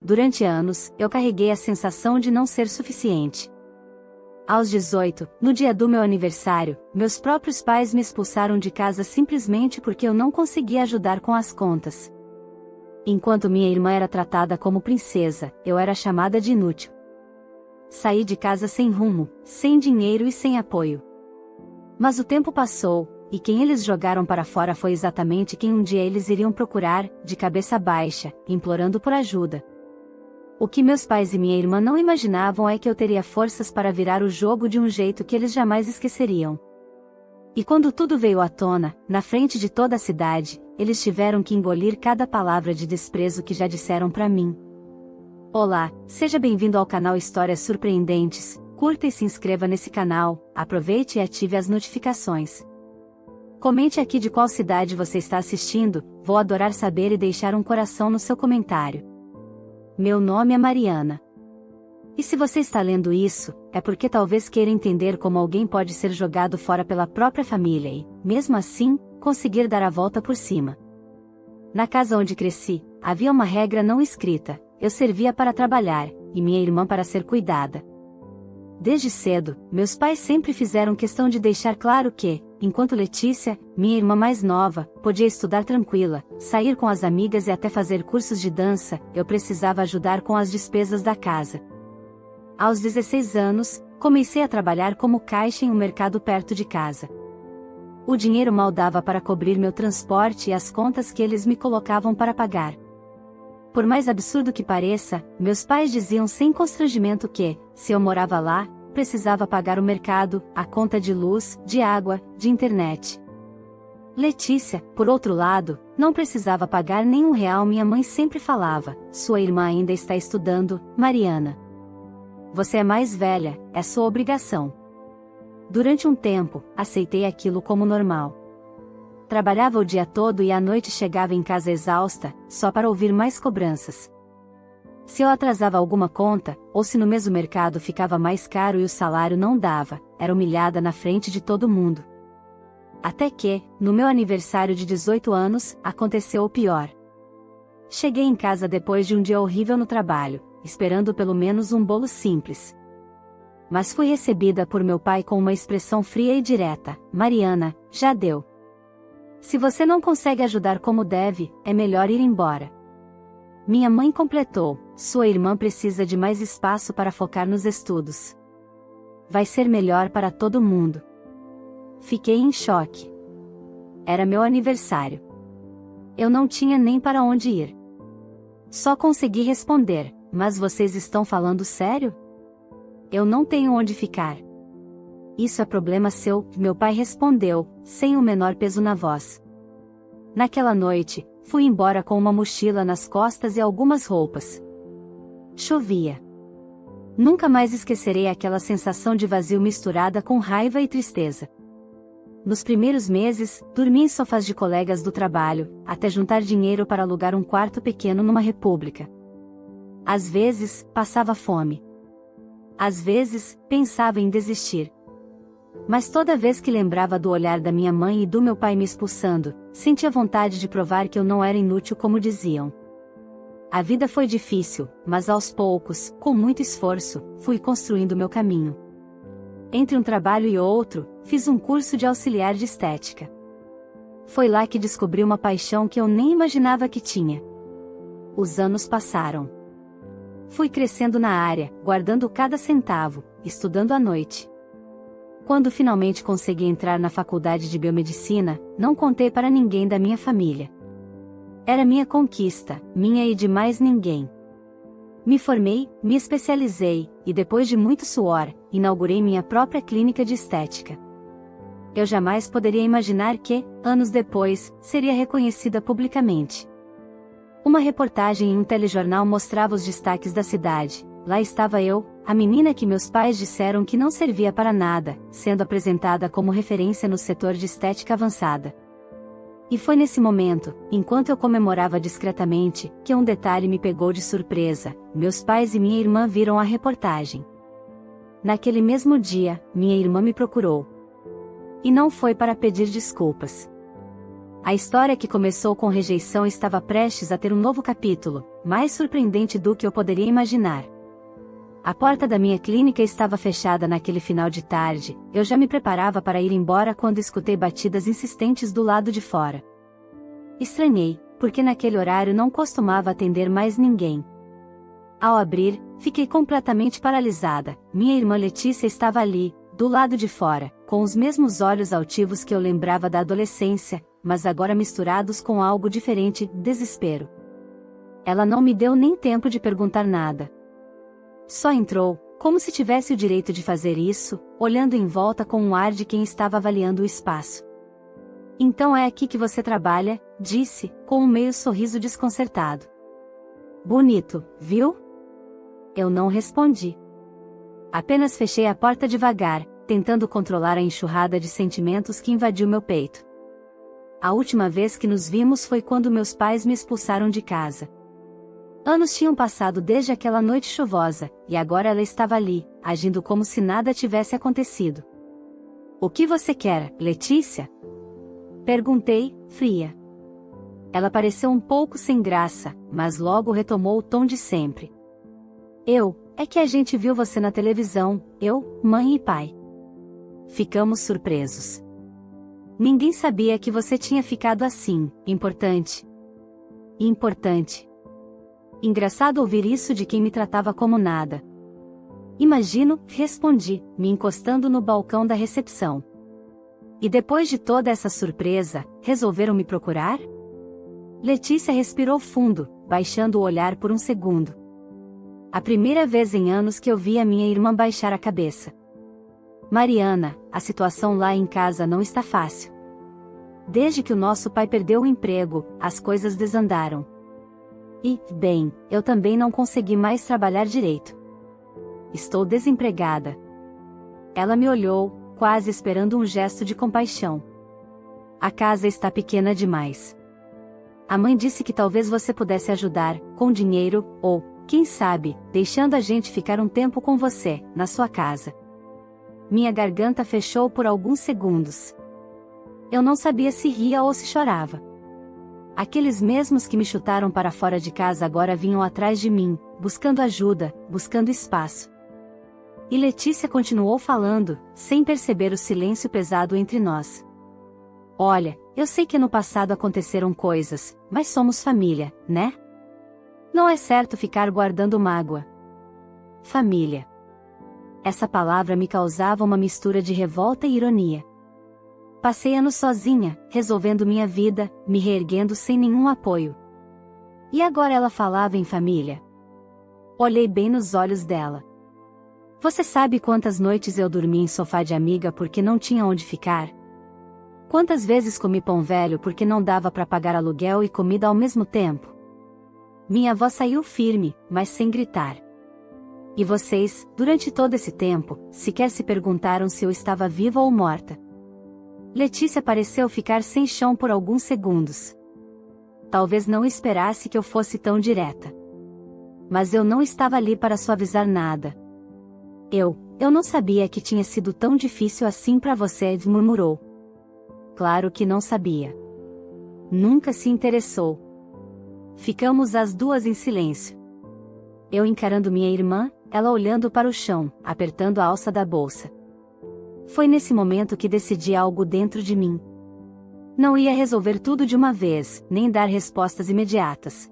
durante anos, eu carreguei a sensação de não ser suficiente. Aos 18, no dia do meu aniversário, meus próprios pais me expulsaram de casa simplesmente porque eu não conseguia ajudar com as contas. Enquanto minha irmã era tratada como princesa, eu era chamada de inútil. Saí de casa sem rumo, sem dinheiro e sem apoio. Mas o tempo passou, e quem eles jogaram para fora foi exatamente quem um dia eles iriam procurar, de cabeça baixa, implorando por ajuda. O que meus pais e minha irmã não imaginavam é que eu teria forças para virar o jogo de um jeito que eles jamais esqueceriam. E quando tudo veio à tona, na frente de toda a cidade, eles tiveram que engolir cada palavra de desprezo que já disseram para mim. Olá, seja bem-vindo ao canal Histórias Surpreendentes, curta e se inscreva nesse canal, aproveite e ative as notificações. Comente aqui de qual cidade você está assistindo, vou adorar saber e deixar um coração no seu comentário. Meu nome é Mariana. E se você está lendo isso, é porque talvez queira entender como alguém pode ser jogado fora pela própria família e, mesmo assim, conseguir dar a volta por cima. Na casa onde cresci, havia uma regra não escrita: eu servia para trabalhar, e minha irmã para ser cuidada. Desde cedo, meus pais sempre fizeram questão de deixar claro que, enquanto Letícia, minha irmã mais nova, podia estudar tranquila, sair com as amigas e até fazer cursos de dança, eu precisava ajudar com as despesas da casa. Aos 16 anos, comecei a trabalhar como caixa em um mercado perto de casa. O dinheiro mal dava para cobrir meu transporte e as contas que eles me colocavam para pagar. Por mais absurdo que pareça, meus pais diziam sem constrangimento que, se eu morava lá, precisava pagar o mercado, a conta de luz, de água, de internet. Letícia, por outro lado, não precisava pagar nem R$1. Minha mãe sempre falava: sua irmã ainda está estudando, Mariana. Você é mais velha, é sua obrigação. Durante um tempo, aceitei aquilo como normal. Trabalhava o dia todo e à noite chegava em casa exausta, só para ouvir mais cobranças. Se eu atrasava alguma conta, ou se no mesmo mercado ficava mais caro e o salário não dava, era humilhada na frente de todo mundo. Até que, no meu aniversário de 18 anos, aconteceu o pior. Cheguei em casa depois de um dia horrível no trabalho, esperando pelo menos um bolo simples. Mas fui recebida por meu pai com uma expressão fria e direta: Mariana, já deu. Se você não consegue ajudar como deve, é melhor ir embora. Minha mãe completou: sua irmã precisa de mais espaço para focar nos estudos. Vai ser melhor para todo mundo. Fiquei em choque. Era meu aniversário. Eu não tinha nem para onde ir. Só consegui responder: mas vocês estão falando sério? Eu não tenho onde ficar. Isso é problema seu, meu pai respondeu, sem o menor peso na voz. Naquela noite, fui embora com uma mochila nas costas e algumas roupas. Chovia. Nunca mais esquecerei aquela sensação de vazio misturada com raiva e tristeza. Nos primeiros meses, dormi em sofás de colegas do trabalho, até juntar dinheiro para alugar um quarto pequeno numa república. Às vezes, passava fome. Às vezes, pensava em desistir. Mas toda vez que lembrava do olhar da minha mãe e do meu pai me expulsando, sentia vontade de provar que eu não era inútil como diziam. A vida foi difícil, mas aos poucos, com muito esforço, fui construindo meu caminho. Entre um trabalho e outro, fiz um curso de auxiliar de estética. Foi lá que descobri uma paixão que eu nem imaginava que tinha. Os anos passaram. Fui crescendo na área, guardando cada centavo, estudando à noite. Quando finalmente consegui entrar na faculdade de biomedicina, não contei para ninguém da minha família. Era minha conquista, minha e de mais ninguém. Me formei, me especializei, e depois de muito suor, inaugurei minha própria clínica de estética. Eu jamais poderia imaginar que, anos depois, seria reconhecida publicamente. Uma reportagem em um telejornal mostrava os destaques da cidade. Lá estava eu, a menina que meus pais disseram que não servia para nada, sendo apresentada como referência no setor de estética avançada. E foi nesse momento, enquanto eu comemorava discretamente, que um detalhe me pegou de surpresa: meus pais e minha irmã viram a reportagem. Naquele mesmo dia, minha irmã me procurou. E não foi para pedir desculpas. A história que começou com rejeição estava prestes a ter um novo capítulo, mais surpreendente do que eu poderia imaginar. A porta da minha clínica estava fechada naquele final de tarde, eu já me preparava para ir embora quando escutei batidas insistentes do lado de fora. Estranhei, porque naquele horário não costumava atender mais ninguém. Ao abrir, fiquei completamente paralisada. Minha irmã Letícia estava ali, do lado de fora, com os mesmos olhos altivos que eu lembrava da adolescência, mas agora misturados com algo diferente, desespero. Ela não me deu nem tempo de perguntar nada. Só entrou, como se tivesse o direito de fazer isso, olhando em volta com um ar de quem estava avaliando o espaço. Então é aqui que você trabalha, disse, com um meio sorriso desconcertado. Bonito, viu? Eu não respondi. Apenas fechei a porta devagar, tentando controlar a enxurrada de sentimentos que invadiu meu peito. A última vez que nos vimos foi quando meus pais me expulsaram de casa. Anos tinham passado desde aquela noite chuvosa, e agora ela estava ali, agindo como se nada tivesse acontecido. O que você quer, Letícia? Perguntei, fria. Ela pareceu um pouco sem graça, mas logo retomou o tom de sempre. É que a gente viu você na televisão, eu, mãe e pai. Ficamos surpresos. Ninguém sabia que você tinha ficado assim, importante. Importante. Engraçado ouvir isso de quem me tratava como nada. Imagino, respondi, me encostando no balcão da recepção. E depois de toda essa surpresa, resolveram me procurar? Letícia respirou fundo, baixando o olhar por um segundo. A primeira vez em anos que eu vi a minha irmã baixar a cabeça. Mariana, a situação lá em casa não está fácil. Desde que o nosso pai perdeu o emprego, as coisas desandaram. E, bem, eu também não consegui mais trabalhar direito. Estou desempregada. Ela me olhou, quase esperando um gesto de compaixão. A casa está pequena demais. A mãe disse que talvez você pudesse ajudar, com dinheiro, ou, quem sabe, deixando a gente ficar um tempo com você, na sua casa. Minha garganta fechou por alguns segundos. Eu não sabia se ria ou se chorava. Aqueles mesmos que me chutaram para fora de casa agora vinham atrás de mim, buscando ajuda, buscando espaço. E Letícia continuou falando, sem perceber o silêncio pesado entre nós. Olha, eu sei que no passado aconteceram coisas, mas somos família, né? Não é certo ficar guardando mágoa. Família. Essa palavra me causava uma mistura de revolta e ironia. Passei anos sozinha, resolvendo minha vida, me reerguendo sem nenhum apoio. E agora ela falava em família. Olhei bem nos olhos dela. Você sabe quantas noites eu dormi em sofá de amiga porque não tinha onde ficar? Quantas vezes comi pão velho porque não dava para pagar aluguel e comida ao mesmo tempo? Minha avó saiu firme, mas sem gritar. E vocês, durante todo esse tempo, sequer se perguntaram se eu estava viva ou morta. Letícia pareceu ficar sem chão por alguns segundos. Talvez não esperasse que eu fosse tão direta. Mas eu não estava ali para suavizar nada. Eu não sabia que tinha sido tão difícil assim para você, murmurou. Claro que não sabia. Nunca se interessou. Ficamos as duas em silêncio. Eu encarando minha irmã, ela olhando para o chão, apertando a alça da bolsa. Foi nesse momento que decidi algo dentro de mim. Não ia resolver tudo de uma vez, nem dar respostas imediatas.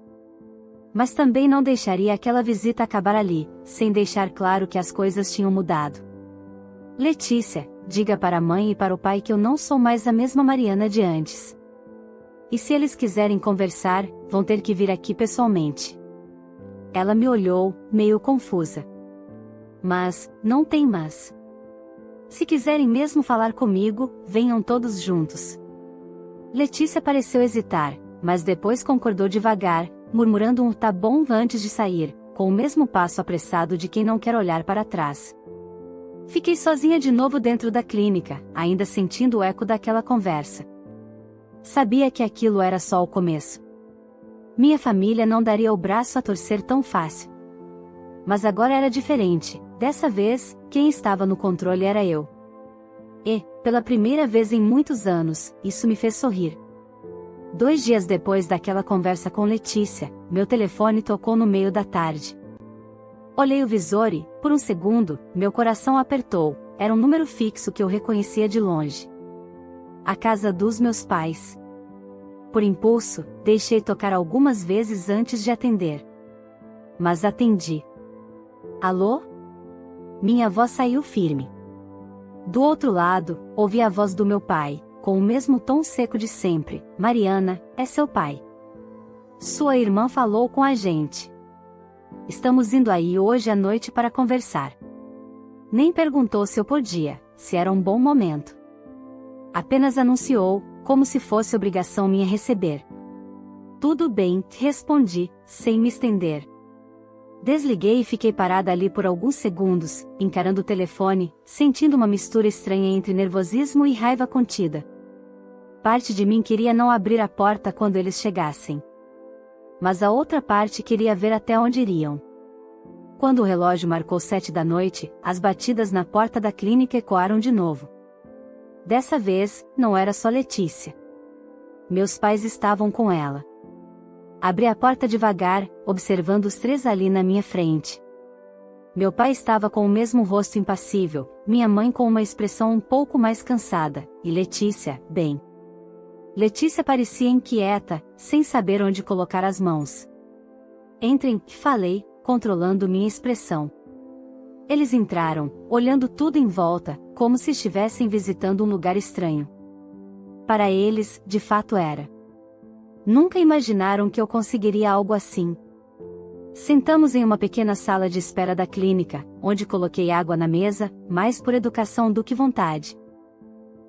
Mas também não deixaria aquela visita acabar ali, sem deixar claro que as coisas tinham mudado. Letícia, diga para a mãe e para o pai que eu não sou mais a mesma Mariana de antes. E se eles quiserem conversar, vão ter que vir aqui pessoalmente. Ela me olhou, meio confusa. Mas, não tem mas. Se quiserem mesmo falar comigo, venham todos juntos. Letícia pareceu hesitar, mas depois concordou devagar, murmurando um tá bom antes de sair, com o mesmo passo apressado de quem não quer olhar para trás. Fiquei sozinha de novo dentro da clínica, ainda sentindo o eco daquela conversa. Sabia que aquilo era só o começo. Minha família não daria o braço a torcer tão fácil. Mas agora era diferente, dessa vez, quem estava no controle era eu. E, pela primeira vez em muitos anos, isso me fez sorrir. 2 dias depois daquela conversa com Letícia, meu telefone tocou no meio da tarde. Olhei o visor e, por um segundo, meu coração apertou. Era um número fixo que eu reconhecia de longe. A casa dos meus pais. Por impulso, deixei tocar algumas vezes antes de atender. Mas atendi. Alô? Minha voz saiu firme. Do outro lado, ouvi a voz do meu pai, com o mesmo tom seco de sempre. Mariana, é seu pai. Sua irmã falou com a gente. Estamos indo aí hoje à noite para conversar. Nem perguntou se eu podia, se era um bom momento. Apenas anunciou, como se fosse obrigação minha receber. Tudo bem, respondi, sem me estender. Desliguei e fiquei parada ali por alguns segundos, encarando o telefone, sentindo uma mistura estranha entre nervosismo e raiva contida. Parte de mim queria não abrir a porta quando eles chegassem. Mas a outra parte queria ver até onde iriam. Quando o relógio marcou 7 da noite, as batidas na porta da clínica ecoaram de novo. Dessa vez, não era só Letícia. Meus pais estavam com ela. Abri a porta devagar, observando os 3 ali na minha frente. Meu pai estava com o mesmo rosto impassível, minha mãe com uma expressão um pouco mais cansada, e Letícia, bem. Letícia parecia inquieta, sem saber onde colocar as mãos. Entrem, falei, controlando minha expressão. Eles entraram, olhando tudo em volta, como se estivessem visitando um lugar estranho. Para eles, de fato era. Nunca imaginaram que eu conseguiria algo assim. Sentamos em uma pequena sala de espera da clínica, onde coloquei água na mesa, mais por educação do que vontade.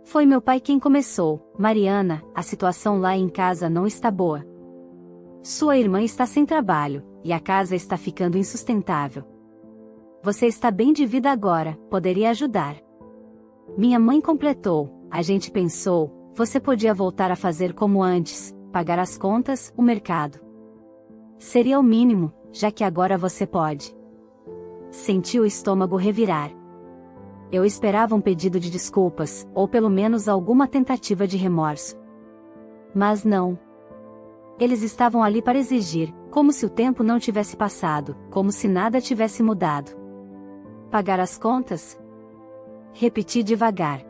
Foi meu pai quem começou. Mariana, a situação lá em casa não está boa. Sua irmã está sem trabalho, e a casa está ficando insustentável. Você está bem de vida agora, poderia ajudar. Minha mãe completou, a gente pensou, você podia voltar a fazer como antes, pagar as contas, o mercado. Seria o mínimo, já que agora você pode. Senti o estômago revirar. Eu esperava um pedido de desculpas, ou pelo menos alguma tentativa de remorso. Mas não. Eles estavam ali para exigir, como se o tempo não tivesse passado, como se nada tivesse mudado. Pagar as contas? Repeti devagar.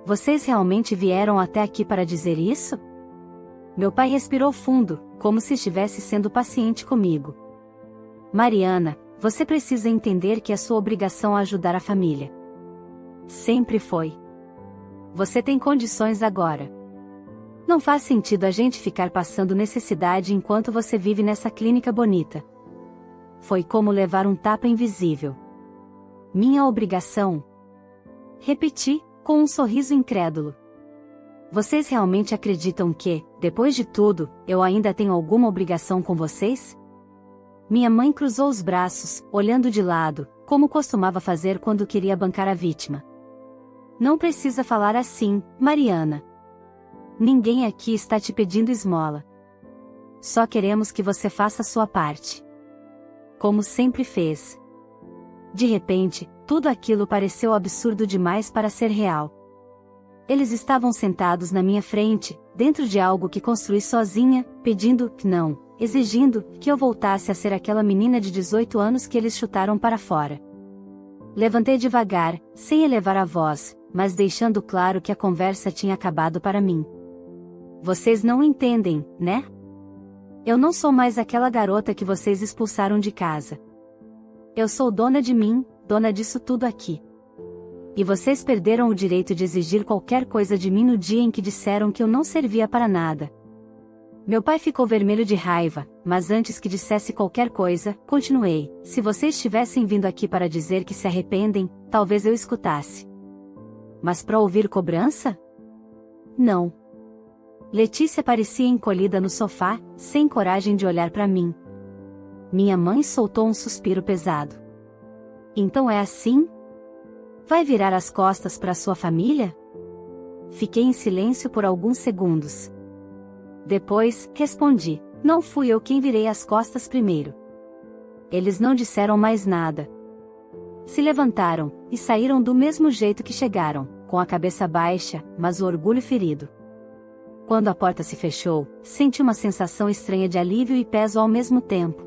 Vocês realmente vieram até aqui para dizer isso? Meu pai respirou fundo, como se estivesse sendo paciente comigo. Mariana, você precisa entender que é sua obrigação ajudar a família. Sempre foi. Você tem condições agora. Não faz sentido a gente ficar passando necessidade enquanto você vive nessa clínica bonita. Foi como levar um tapa invisível. Minha obrigação? Repeti, com um sorriso incrédulo. Vocês realmente acreditam que, depois de tudo, eu ainda tenho alguma obrigação com vocês? Minha mãe cruzou os braços, olhando de lado, como costumava fazer quando queria bancar a vítima. Não precisa falar assim, Mariana. Ninguém aqui está te pedindo esmola. Só queremos que você faça a sua parte. Como sempre fez. De repente, tudo aquilo pareceu absurdo demais para ser real. Eles estavam sentados na minha frente, dentro de algo que construí sozinha, pedindo que não, exigindo que eu voltasse a ser aquela menina de 18 anos que eles chutaram para fora. Levantei devagar, sem elevar a voz, mas deixando claro que a conversa tinha acabado para mim. Vocês não entendem, né? Eu não sou mais aquela garota que vocês expulsaram de casa. Eu sou dona de mim, dona disso tudo aqui. E vocês perderam o direito de exigir qualquer coisa de mim no dia em que disseram que eu não servia para nada. Meu pai ficou vermelho de raiva, mas antes que dissesse qualquer coisa, continuei. Se vocês tivessem vindo aqui para dizer que se arrependem, talvez eu escutasse. Mas para ouvir cobrança? Não. Letícia parecia encolhida no sofá, sem coragem de olhar para mim. Minha mãe soltou um suspiro pesado. Então é assim? Vai virar as costas para sua família? Fiquei em silêncio por alguns segundos. Depois, respondi, não fui eu quem virei as costas primeiro. Eles não disseram mais nada. Se levantaram, e saíram do mesmo jeito que chegaram, com a cabeça baixa, mas o orgulho ferido. Quando a porta se fechou, senti uma sensação estranha de alívio e peso ao mesmo tempo.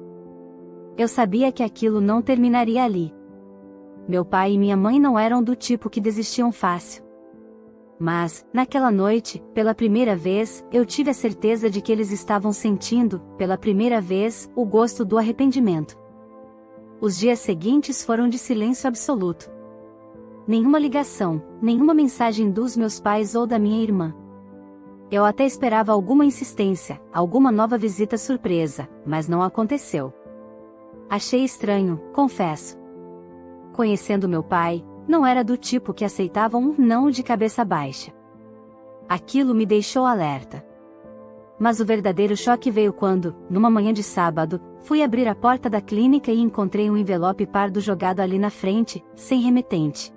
Eu sabia que aquilo não terminaria ali. Meu pai e minha mãe não eram do tipo que desistiam fácil. Mas, naquela noite, pela primeira vez, eu tive a certeza de que eles estavam sentindo, pela primeira vez, o gosto do arrependimento. Os dias seguintes foram de silêncio absoluto. Nenhuma ligação, nenhuma mensagem dos meus pais ou da minha irmã. Eu até esperava alguma insistência, alguma nova visita surpresa, mas não aconteceu. Achei estranho, confesso. Conhecendo meu pai, não era do tipo que aceitava um não de cabeça baixa. Aquilo me deixou alerta. Mas o verdadeiro choque veio quando, numa manhã de sábado, fui abrir a porta da clínica e encontrei um envelope pardo jogado ali na frente, sem remetente.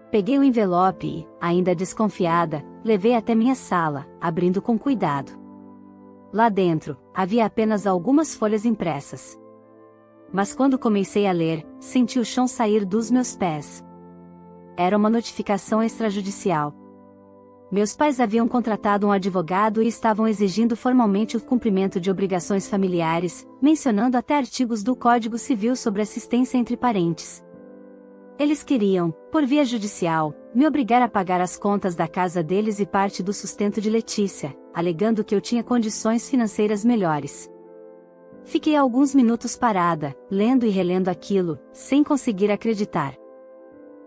Peguei o envelope e, ainda desconfiada, levei até minha sala, abrindo com cuidado. Lá dentro, havia apenas algumas folhas impressas. Mas quando comecei a ler, senti o chão sair dos meus pés. Era uma notificação extrajudicial. Meus pais haviam contratado um advogado e estavam exigindo formalmente o cumprimento de obrigações familiares, mencionando até artigos do Código Civil sobre assistência entre parentes. Eles queriam, por via judicial, me obrigar a pagar as contas da casa deles e parte do sustento de Letícia, alegando que eu tinha condições financeiras melhores. Fiquei alguns minutos parada, lendo e relendo aquilo, sem conseguir acreditar.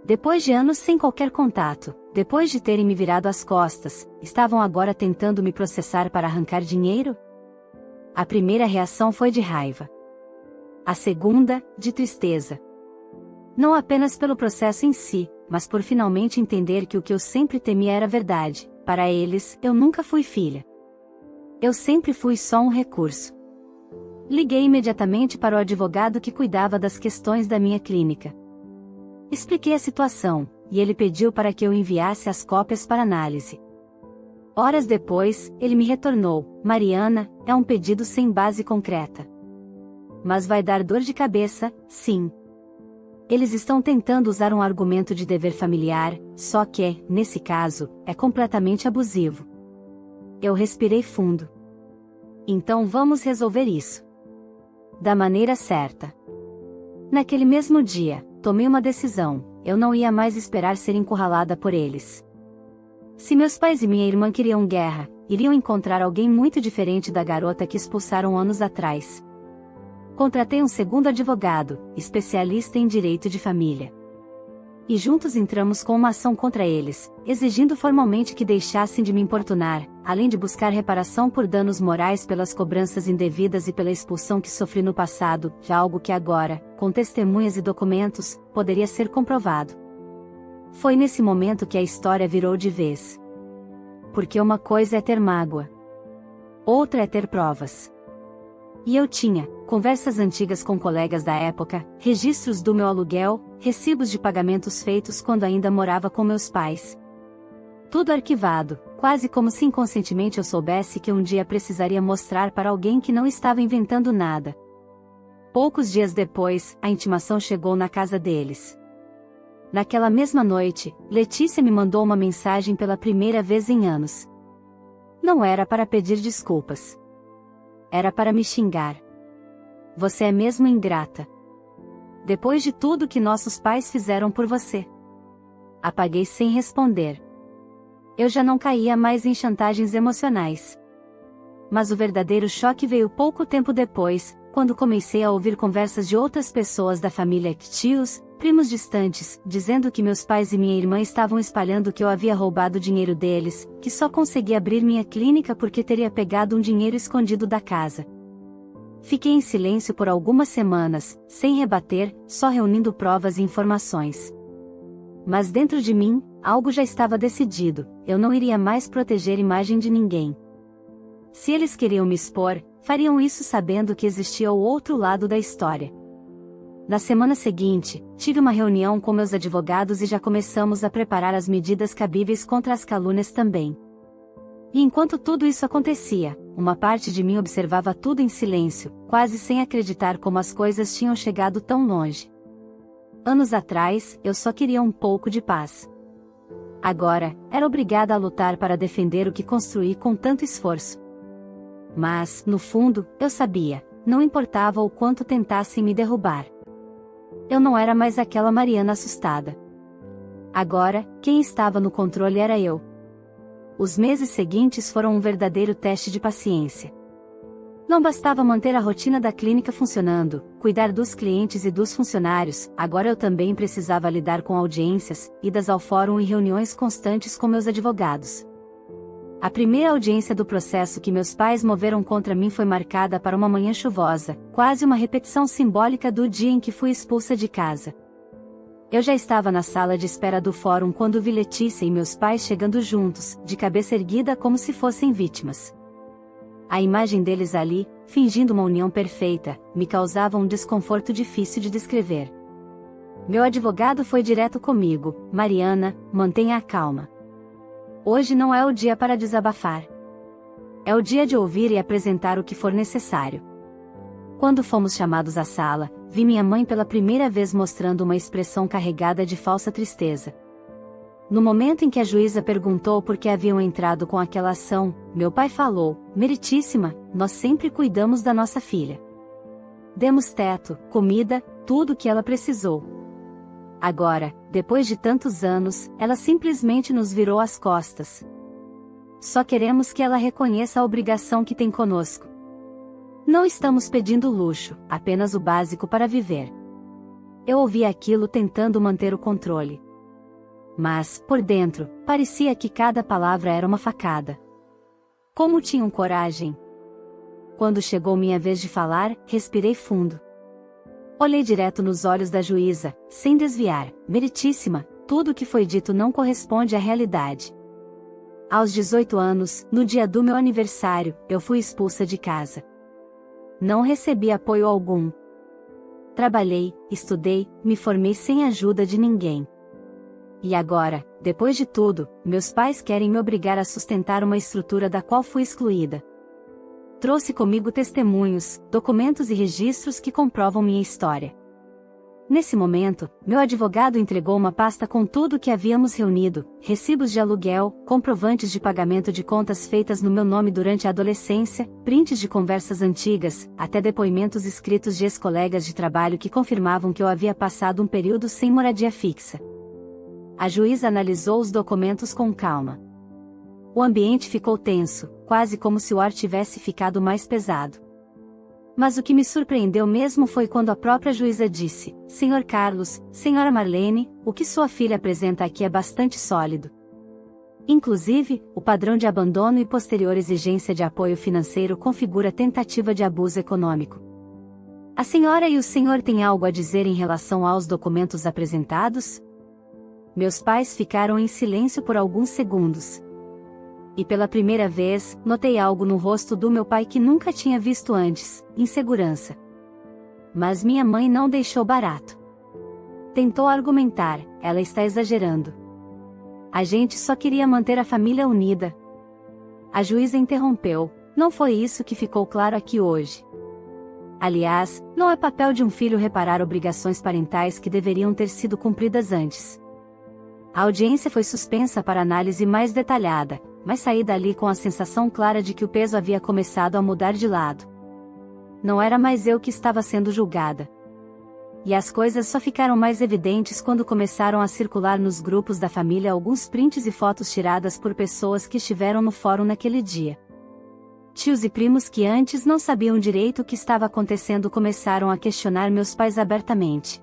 Depois de anos sem qualquer contato, depois de terem me virado as costas, estavam agora tentando me processar para arrancar dinheiro? A primeira reação foi de raiva. A segunda, de tristeza. Não apenas pelo processo em si, mas por finalmente entender que o que eu sempre temia era verdade. Para eles, eu nunca fui filha. Eu sempre fui só um recurso. Liguei imediatamente para o advogado que cuidava das questões da minha clínica. Expliquei a situação, e ele pediu para que eu enviasse as cópias para análise. Horas depois, ele me retornou: Mariana, é um pedido sem base concreta. Mas vai dar dor de cabeça, sim. Eles estão tentando usar um argumento de dever familiar, só que, nesse caso, é completamente abusivo. Eu respirei fundo. Então vamos resolver isso. Da maneira certa. Naquele mesmo dia, tomei uma decisão: eu não ia mais esperar ser encurralada por eles. Se meus pais e minha irmã queriam guerra, iriam encontrar alguém muito diferente da garota que expulsaram anos atrás. Contratei um segundo advogado, especialista em direito de família. E juntos entramos com uma ação contra eles, exigindo formalmente que deixassem de me importunar, além de buscar reparação por danos morais pelas cobranças indevidas e pela expulsão que sofri no passado, já algo que agora, com testemunhas e documentos, poderia ser comprovado. Foi nesse momento que a história virou de vez. Porque uma coisa é ter mágoa. Outra é ter provas. E eu tinha conversas antigas com colegas da época, registros do meu aluguel, recibos de pagamentos feitos quando ainda morava com meus pais. Tudo arquivado, quase como se inconscientemente eu soubesse que um dia precisaria mostrar para alguém que não estava inventando nada. Poucos dias depois, a intimação chegou na casa deles. Naquela mesma noite, Letícia me mandou uma mensagem pela primeira vez em anos. Não era para pedir desculpas. Era para me xingar. Você é mesmo ingrata. Depois de tudo que nossos pais fizeram por você. Apaguei sem responder. Eu já não caía mais em chantagens emocionais. Mas o verdadeiro choque veio pouco tempo depois, quando comecei a ouvir conversas de outras pessoas da família, tios, primos distantes, dizendo que meus pais e minha irmã estavam espalhando que eu havia roubado o dinheiro deles, que só consegui abrir minha clínica porque teria pegado um dinheiro escondido da casa. Fiquei em silêncio por algumas semanas, sem rebater, só reunindo provas e informações. Mas dentro de mim, algo já estava decidido: eu não iria mais proteger a imagem de ninguém. Se eles queriam me expor, fariam isso sabendo que existia o outro lado da história. Na semana seguinte, tive uma reunião com meus advogados e já começamos a preparar as medidas cabíveis contra as calúnias também. E enquanto tudo isso acontecia, uma parte de mim observava tudo em silêncio, quase sem acreditar como as coisas tinham chegado tão longe. Anos atrás, eu só queria um pouco de paz. Agora, era obrigada a lutar para defender o que construí com tanto esforço. Mas, no fundo, eu sabia, não importava o quanto tentassem me derrubar. Eu não era mais aquela Mariana assustada. Agora, quem estava no controle era eu. Os meses seguintes foram um verdadeiro teste de paciência. Não bastava manter a rotina da clínica funcionando, cuidar dos clientes e dos funcionários, agora eu também precisava lidar com audiências, idas ao fórum e reuniões constantes com meus advogados. A primeira audiência do processo que meus pais moveram contra mim foi marcada para uma manhã chuvosa, quase uma repetição simbólica do dia em que fui expulsa de casa. Eu já estava na sala de espera do fórum quando vi Letícia e meus pais chegando juntos, de cabeça erguida como se fossem vítimas. A imagem deles ali, fingindo uma união perfeita, me causava um desconforto difícil de descrever. Meu advogado foi direto comigo: Mariana, mantenha a calma. Hoje não é o dia para desabafar. É o dia de ouvir e apresentar o que for necessário. Quando fomos chamados à sala, vi minha mãe pela primeira vez mostrando uma expressão carregada de falsa tristeza. No momento em que a juíza perguntou por que haviam entrado com aquela ação, meu pai falou: Meritíssima, nós sempre cuidamos da nossa filha. Demos teto, comida, tudo o que ela precisou. Agora, depois de tantos anos, ela simplesmente nos virou as costas. Só queremos que ela reconheça a obrigação que tem conosco. Não estamos pedindo luxo, apenas o básico para viver. Eu ouvi aquilo tentando manter o controle. Mas, por dentro, parecia que cada palavra era uma facada. Como tinham coragem? Quando chegou minha vez de falar, respirei fundo. Olhei direto nos olhos da juíza, sem desviar: Meritíssima, tudo o que foi dito não corresponde à realidade. Aos 18 anos, no dia do meu aniversário, eu fui expulsa de casa. Não recebi apoio algum. Trabalhei, estudei, me formei sem ajuda de ninguém. E agora, depois de tudo, meus pais querem me obrigar a sustentar uma estrutura da qual fui excluída. Trouxe comigo testemunhos, documentos e registros que comprovam minha história. Nesse momento, meu advogado entregou uma pasta com tudo o que havíamos reunido: recibos de aluguel, comprovantes de pagamento de contas feitas no meu nome durante a adolescência, prints de conversas antigas, até depoimentos escritos de ex-colegas de trabalho que confirmavam que eu havia passado um período sem moradia fixa. A juíza analisou os documentos com calma. O ambiente ficou tenso, quase como se o ar tivesse ficado mais pesado. Mas o que me surpreendeu mesmo foi quando a própria juíza disse: Senhor Carlos, Senhora Marlene, o que sua filha apresenta aqui é bastante sólido. Inclusive, o padrão de abandono e posterior exigência de apoio financeiro configura tentativa de abuso econômico. A senhora e o senhor têm algo a dizer em relação aos documentos apresentados? Meus pais ficaram em silêncio por alguns segundos. E pela primeira vez, notei algo no rosto do meu pai que nunca tinha visto antes: insegurança. Mas minha mãe não deixou barato. Tentou argumentar: ela está exagerando. A gente só queria manter a família unida. A juíza interrompeu: não foi isso que ficou claro aqui hoje. Aliás, não é papel de um filho reparar obrigações parentais que deveriam ter sido cumpridas antes. A audiência foi suspensa para análise mais detalhada, mas saí dali com a sensação clara de que o peso havia começado a mudar de lado. Não era mais eu que estava sendo julgada. E as coisas só ficaram mais evidentes quando começaram a circular nos grupos da família alguns prints e fotos tiradas por pessoas que estiveram no fórum naquele dia. Tios e primos que antes não sabiam direito o que estava acontecendo começaram a questionar meus pais abertamente.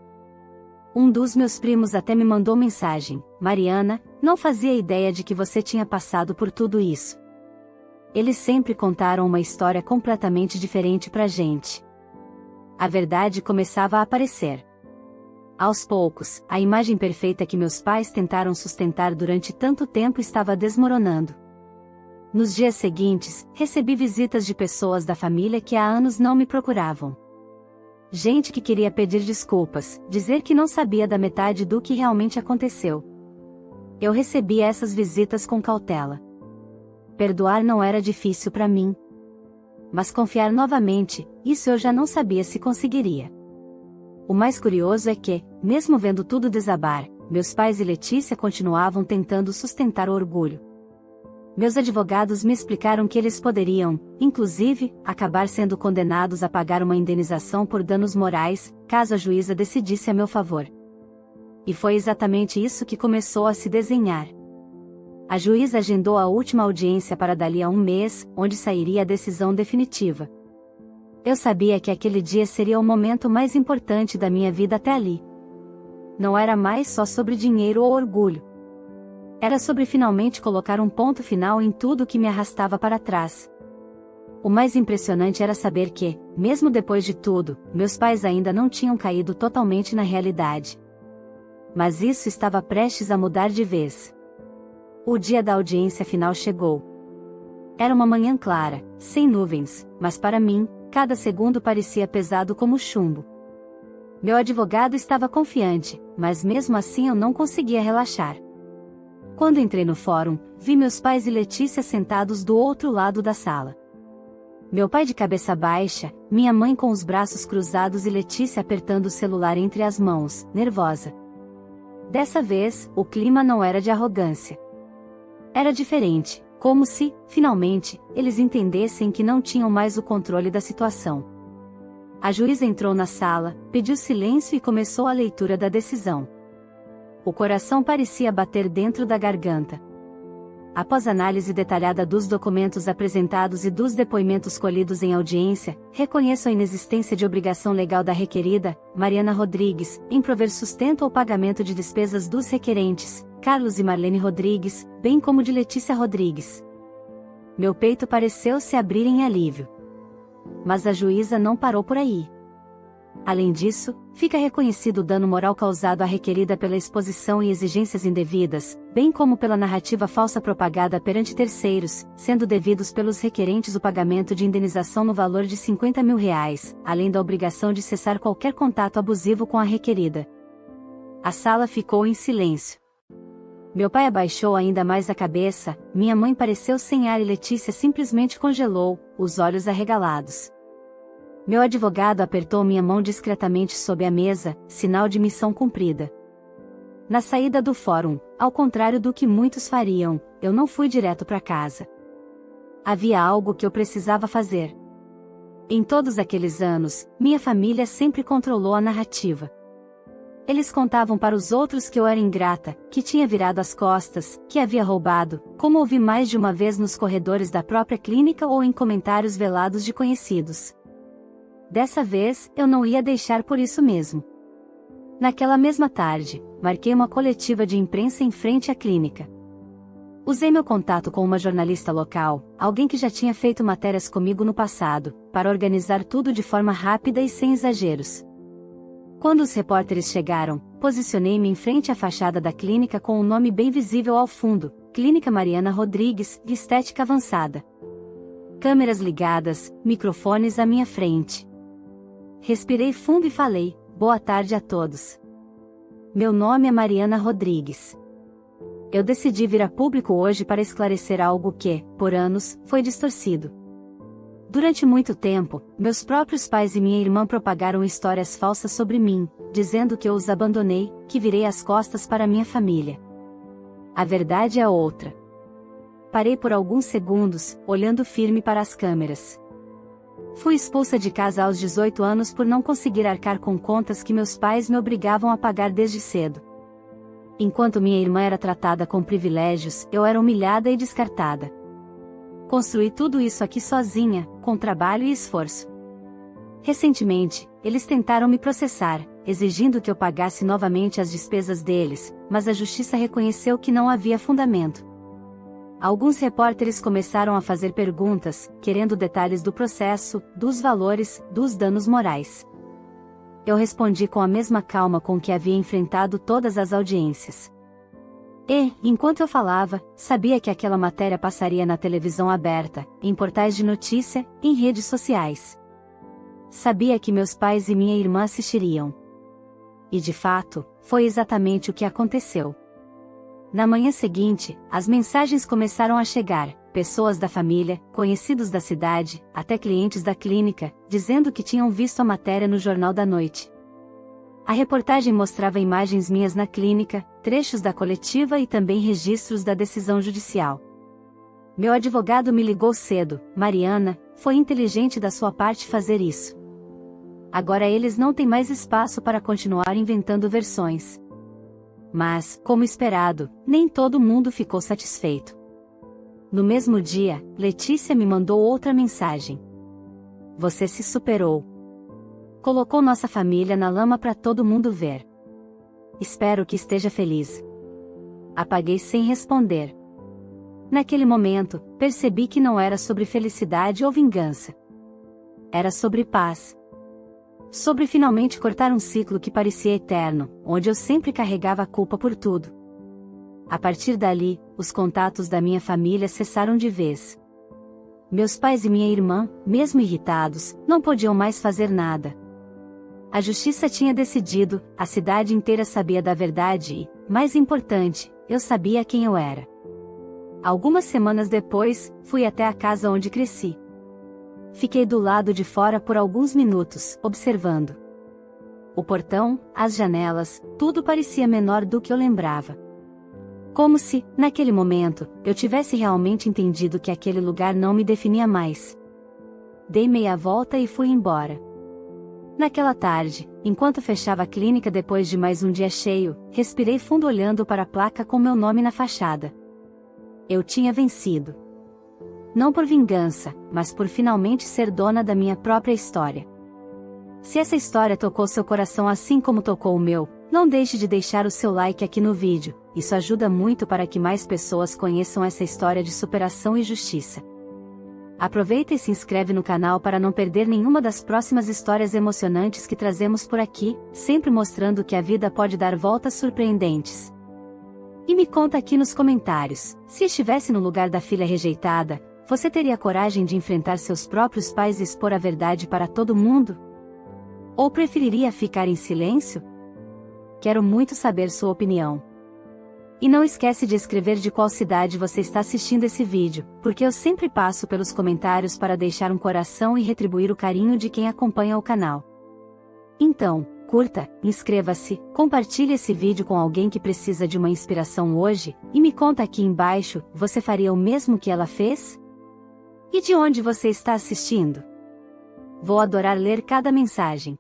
Um dos meus primos até me mandou mensagem: Mariana, não fazia ideia de que você tinha passado por tudo isso. Eles sempre contaram uma história completamente diferente pra gente. A verdade começava a aparecer. Aos poucos, a imagem perfeita que meus pais tentaram sustentar durante tanto tempo estava desmoronando. Nos dias seguintes, recebi visitas de pessoas da família que há anos não me procuravam. Gente que queria pedir desculpas, dizer que não sabia da metade do que realmente aconteceu. Eu recebi essas visitas com cautela. Perdoar não era difícil para mim. Mas confiar novamente, isso eu já não sabia se conseguiria. O mais curioso é que, mesmo vendo tudo desabar, meus pais e Letícia continuavam tentando sustentar o orgulho. Meus advogados me explicaram que eles poderiam, inclusive, acabar sendo condenados a pagar uma indenização por danos morais, caso a juíza decidisse a meu favor. E foi exatamente isso que começou a se desenhar. A juíza agendou a última audiência para dali a um mês, onde sairia a decisão definitiva. Eu sabia que aquele dia seria o momento mais importante da minha vida até ali. Não era mais só sobre dinheiro ou orgulho. Era sobre finalmente colocar um ponto final em tudo que me arrastava para trás. O mais impressionante era saber que, mesmo depois de tudo, meus pais ainda não tinham caído totalmente na realidade. Mas isso estava prestes a mudar de vez. O dia da audiência final chegou. Era uma manhã clara, sem nuvens, mas para mim, cada segundo parecia pesado como chumbo. Meu advogado estava confiante, mas mesmo assim eu não conseguia relaxar. Quando entrei no fórum, vi meus pais e Letícia sentados do outro lado da sala. Meu pai de cabeça baixa, minha mãe com os braços cruzados e Letícia apertando o celular entre as mãos, nervosa. Dessa vez, o clima não era de arrogância. Era diferente, como se, finalmente, eles entendessem que não tinham mais o controle da situação. A juíza entrou na sala, pediu silêncio e começou a leitura da decisão. O coração parecia bater dentro da garganta. Após análise detalhada dos documentos apresentados e dos depoimentos colhidos em audiência, reconheço a inexistência de obrigação legal da requerida, Mariana Rodrigues, em prover sustento ou pagamento de despesas dos requerentes, Carlos e Marlene Rodrigues, bem como de Letícia Rodrigues. Meu peito pareceu se abrir em alívio. Mas a juíza não parou por aí. Além disso, fica reconhecido o dano moral causado à requerida pela exposição e exigências indevidas, bem como pela narrativa falsa propagada perante terceiros, sendo devidos pelos requerentes o pagamento de indenização no valor de R$50 mil, além da obrigação de cessar qualquer contato abusivo com a requerida. A sala ficou em silêncio. Meu pai abaixou ainda mais a cabeça, minha mãe pareceu sem ar e Letícia simplesmente congelou, os olhos arregalados. Meu advogado apertou minha mão discretamente sob a mesa, sinal de missão cumprida. Na saída do fórum, ao contrário do que muitos fariam, eu não fui direto para casa. Havia algo que eu precisava fazer. Em todos aqueles anos, minha família sempre controlou a narrativa. Eles contavam para os outros que eu era ingrata, que tinha virado as costas, que havia roubado, como ouvi mais de uma vez nos corredores da própria clínica ou em comentários velados de conhecidos. Dessa vez, eu não ia deixar por isso mesmo. Naquela mesma tarde, marquei uma coletiva de imprensa em frente à clínica. Usei meu contato com uma jornalista local, alguém que já tinha feito matérias comigo no passado, para organizar tudo de forma rápida e sem exageros. Quando os repórteres chegaram, posicionei-me em frente à fachada da clínica com um nome bem visível ao fundo, Clínica Mariana Rodrigues, de estética avançada. Câmeras ligadas, microfones à minha frente. Respirei fundo e falei, boa tarde a todos. Meu nome é Mariana Rodrigues. Eu decidi vir a público hoje para esclarecer algo que, por anos, foi distorcido. Durante muito tempo, meus próprios pais e minha irmã propagaram histórias falsas sobre mim, dizendo que eu os abandonei, que virei as costas para minha família. A verdade é outra. Parei por alguns segundos, olhando firme para as câmeras. Fui expulsa de casa aos 18 anos por não conseguir arcar com contas que meus pais me obrigavam a pagar desde cedo. Enquanto minha irmã era tratada com privilégios, eu era humilhada e descartada. Construí tudo isso aqui sozinha, com trabalho e esforço. Recentemente, eles tentaram me processar, exigindo que eu pagasse novamente as despesas deles, mas a justiça reconheceu que não havia fundamento. Alguns repórteres começaram a fazer perguntas, querendo detalhes do processo, dos valores, dos danos morais. Eu respondi com a mesma calma com que havia enfrentado todas as audiências. E, enquanto eu falava, sabia que aquela matéria passaria na televisão aberta, em portais de notícia, em redes sociais. Sabia que meus pais e minha irmã assistiriam. E de fato, foi exatamente o que aconteceu. Na manhã seguinte, as mensagens começaram a chegar, pessoas da família, conhecidos da cidade, até clientes da clínica, dizendo que tinham visto a matéria no Jornal da Noite. A reportagem mostrava imagens minhas na clínica, trechos da coletiva e também registros da decisão judicial. Meu advogado me ligou cedo: Mariana, foi inteligente da sua parte fazer isso. Agora eles não têm mais espaço para continuar inventando versões. Mas, como esperado, nem todo mundo ficou satisfeito. No mesmo dia, Letícia me mandou outra mensagem. Você se superou. Colocou nossa família na lama para todo mundo ver. Espero que esteja feliz. Apaguei sem responder. Naquele momento, percebi que não era sobre felicidade ou vingança. Era sobre paz. Sobre finalmente cortar um ciclo que parecia eterno, onde eu sempre carregava a culpa por tudo. A partir dali, os contatos da minha família cessaram de vez. Meus pais e minha irmã, mesmo irritados, não podiam mais fazer nada. A justiça tinha decidido, a cidade inteira sabia da verdade e, mais importante, eu sabia quem eu era. Algumas semanas depois, fui até a casa onde cresci. Fiquei do lado de fora por alguns minutos, observando. O portão, as janelas, tudo parecia menor do que eu lembrava. Como se, naquele momento, eu tivesse realmente entendido que aquele lugar não me definia mais. Dei meia volta e fui embora. Naquela tarde, enquanto fechava a clínica depois de mais um dia cheio, respirei fundo olhando para a placa com meu nome na fachada. Eu tinha vencido. Não por vingança, mas por finalmente ser dona da minha própria história. Se essa história tocou seu coração assim como tocou o meu, não deixe de deixar o seu like aqui no vídeo, isso ajuda muito para que mais pessoas conheçam essa história de superação e justiça. Aproveita e se inscreve no canal para não perder nenhuma das próximas histórias emocionantes que trazemos por aqui, sempre mostrando que a vida pode dar voltas surpreendentes. E me conta aqui nos comentários, se estivesse no lugar da filha rejeitada, você teria coragem de enfrentar seus próprios pais e expor a verdade para todo mundo? Ou preferiria ficar em silêncio? Quero muito saber sua opinião. E não esquece de escrever de qual cidade você está assistindo esse vídeo, porque eu sempre passo pelos comentários para deixar um coração e retribuir o carinho de quem acompanha o canal. Então, curta, inscreva-se, compartilhe esse vídeo com alguém que precisa de uma inspiração hoje, e me conta aqui embaixo, você faria o mesmo que ela fez? E de onde você está assistindo? Vou adorar ler cada mensagem.